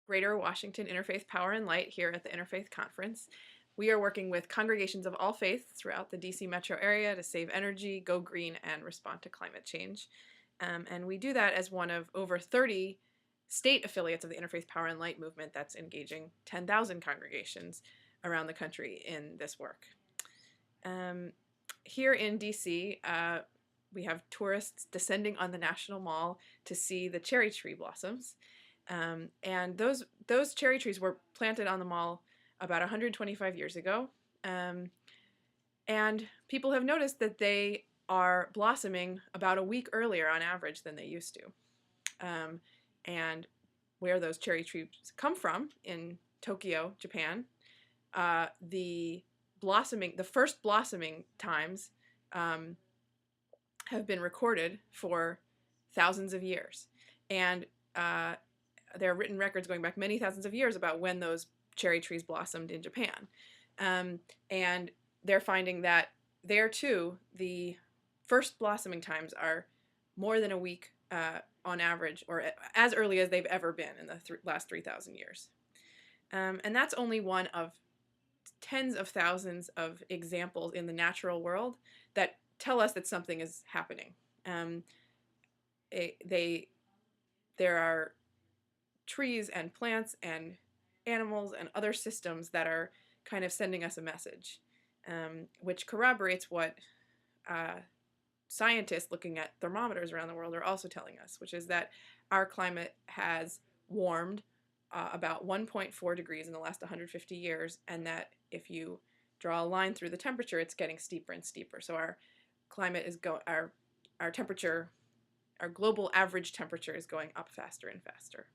Greater Washington Interfaith Power and Light here at the Interfaith Conference. We are working with congregations of all faiths throughout the DC metro area to save energy, go green, and respond to climate change. And we do that as one of over 30 state affiliates of the Interfaith Power and Light movement that's engaging 10,000 congregations around the country in this work. Here in DC, we have tourists descending on the National Mall to see the cherry tree blossoms. And those cherry trees were planted on the mall about 125 years ago. And people have noticed that they are blossoming about a week earlier on average than they used to. And where those cherry trees come from, in Tokyo, Japan, the first blossoming times have been recorded for thousands of years. And there are written records going back many thousands of years about when those cherry trees blossomed in Japan. And they're finding that there too, the first blossoming times are more than a week on average, or as early as they've ever been in the last 3,000 years. And that's only one of tens of thousands of examples in the natural world that tell us that something is happening. There are trees and plants and animals and other systems that are kind of sending us a message, which corroborates what scientists looking at thermometers around the world are also telling us, which is that our climate has warmed about 1.4 degrees in the last 150 years, and that if you draw a line through the temperature, it's getting steeper and steeper. So our climate is our temperature, our global average temperature is going up faster and faster.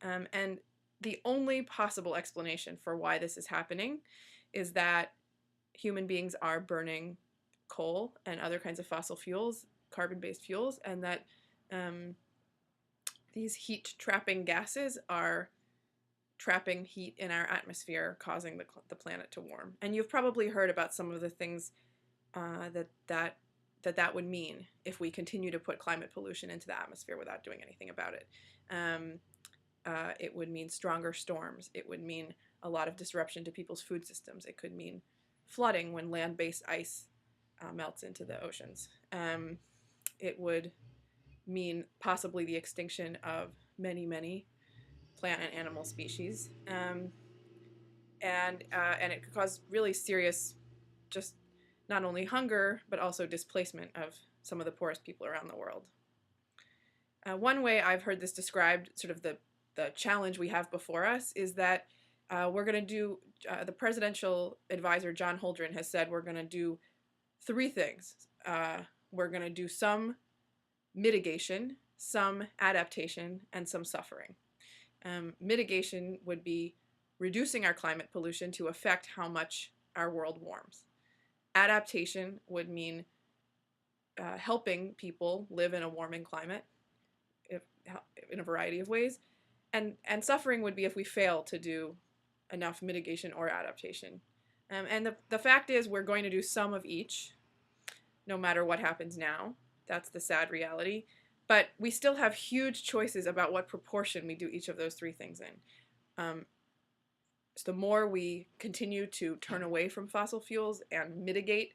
And the only possible explanation for why this is happening is that human beings are burning coal and other kinds of fossil fuels, carbon-based fuels, and that these heat-trapping gases are trapping heat in our atmosphere, causing the planet to warm. And you've probably heard about some of the things that would mean if we continue to put climate pollution into the atmosphere without doing anything about it. It would mean stronger storms. It would mean a lot of disruption to people's food systems. It could mean flooding when land-based ice melts into the oceans. It would mean possibly the extinction of many, many plant and animal species. And it could cause really serious, just not only hunger, but also displacement of some of the poorest people around the world. One way I've heard this described, sort of the challenge we have before us, is that we're going to do, the presidential advisor John Holdren has said we're going to do three things. We're going to do some mitigation, some adaptation, and some suffering. Mitigation would be reducing our climate pollution to affect how much our world warms. Adaptation would mean helping people live in a warming climate in a variety of ways. And suffering would be if we fail to do enough mitigation or adaptation. And the fact is we're going to do some of each, no matter what happens now. That's the sad reality. But we still have huge choices about what proportion we do each of those three things in. So the more we continue to turn away from fossil fuels and mitigate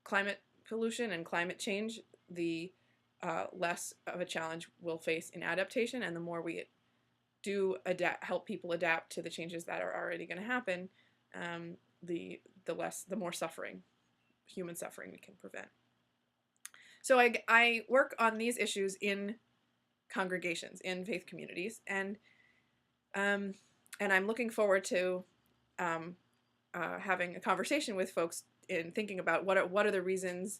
climate pollution and climate change, the less of a challenge we'll face in adaptation, and the more we do help people adapt to the changes that are already going to happen, the more suffering, human suffering, we can prevent. So I work on these issues in congregations, in faith communities, and I'm looking forward to having a conversation with folks in thinking about what are the reasons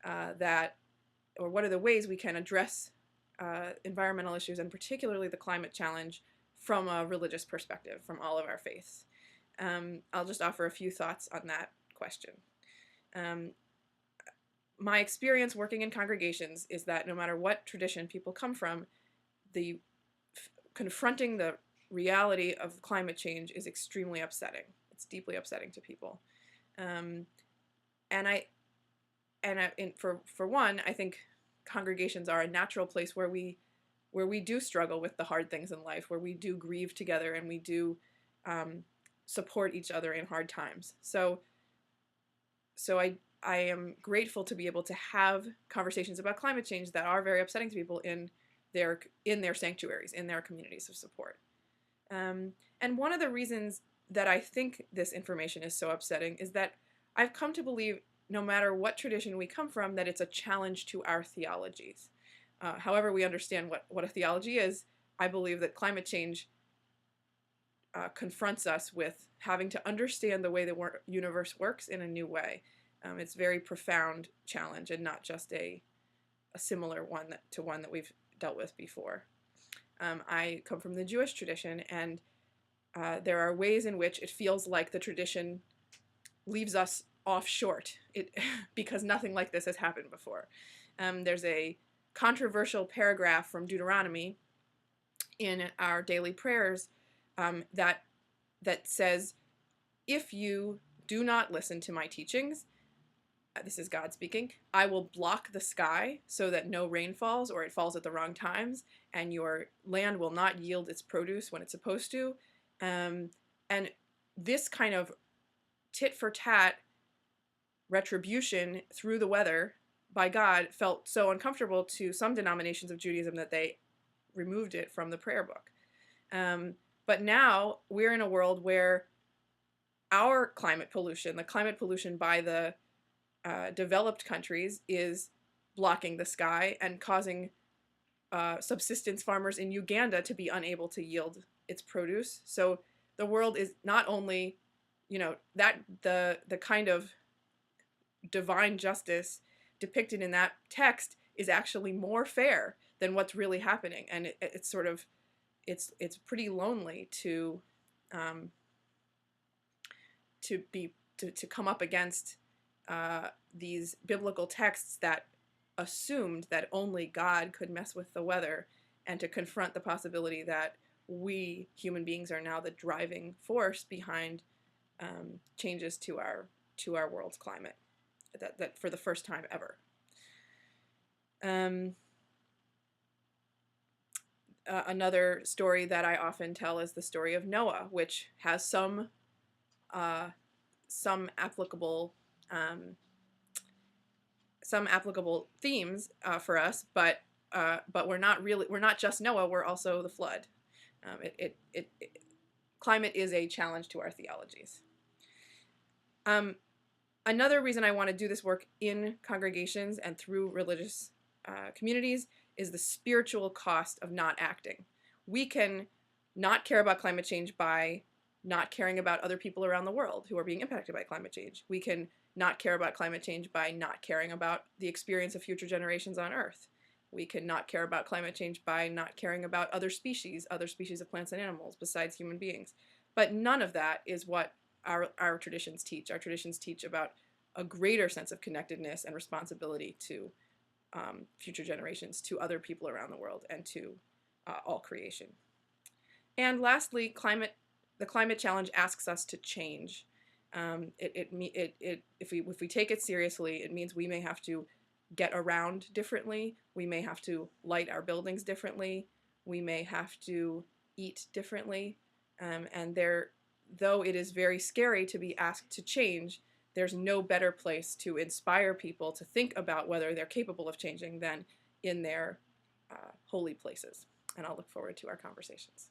or what are the ways we can address environmental issues, and particularly the climate challenge, from a religious perspective, from all of our faiths. I'll just offer a few thoughts on that question. My experience working in congregations is that no matter what tradition people come from, confronting the reality of climate change is extremely upsetting. It's deeply upsetting to people. For one, I think congregations are a natural place where we where we do struggle with the hard things in life, where we do grieve together and we do support each other in hard times. So I am grateful to be able to have conversations about climate change that are very upsetting to people in their sanctuaries, in their communities of support. And one of the reasons that I think this information is so upsetting is that I've come to believe, no matter what tradition we come from, that it's a challenge to our theologies. However we understand what a theology is, I believe that climate change confronts us with having to understand the way the universe works in a new way. It's a very profound challenge, and not just a similar one to one that we've dealt with before. I come from the Jewish tradition, and there are ways in which it feels like the tradition leaves us off short because nothing like this has happened before. There's a controversial paragraph from Deuteronomy in our daily prayers that says, if you do not listen to my teachings, this is God speaking, I will block the sky so that no rain falls, or it falls at the wrong times, and your land will not yield its produce when it's supposed to. And this kind of tit-for-tat retribution through the weather by God felt so uncomfortable to some denominations of Judaism that they removed it from the prayer book. But now we're in a world where our climate pollution, the climate pollution by the developed countries, is blocking the sky and causing subsistence farmers in Uganda to be unable to yield its produce. So the world is not only, that the kind of divine justice depicted in that text is actually more fair than what's really happening, and it's sort of it's pretty lonely to come up against these biblical texts that assumed that only God could mess with the weather, and to confront the possibility that we human beings are now the driving force behind changes to our world's climate, that for the first time ever. Another story that I often tell is the story of Noah, which has some applicable themes for us, but we're not just Noah. We're also the flood. Climate is a challenge to our theologies. Another reason I want to do this work in congregations and through religious communities is the spiritual cost of not acting. We can not care about climate change by not caring about other people around the world who are being impacted by climate change. We can not care about climate change by not caring about the experience of future generations on Earth. We can not care about climate change by not caring about other species of plants and animals besides human beings. But none of that is what our traditions teach. Our traditions teach about a greater sense of connectedness and responsibility to future generations, to other people around the world, and to all creation. And lastly, the climate challenge asks us to change. If we take it seriously, it means we may have to get around differently. We may have to light our buildings differently. We may have to eat differently. And though it is very scary to be asked to change, there's no better place to inspire people to think about whether they're capable of changing than in their holy places. And I'll look forward to our conversations.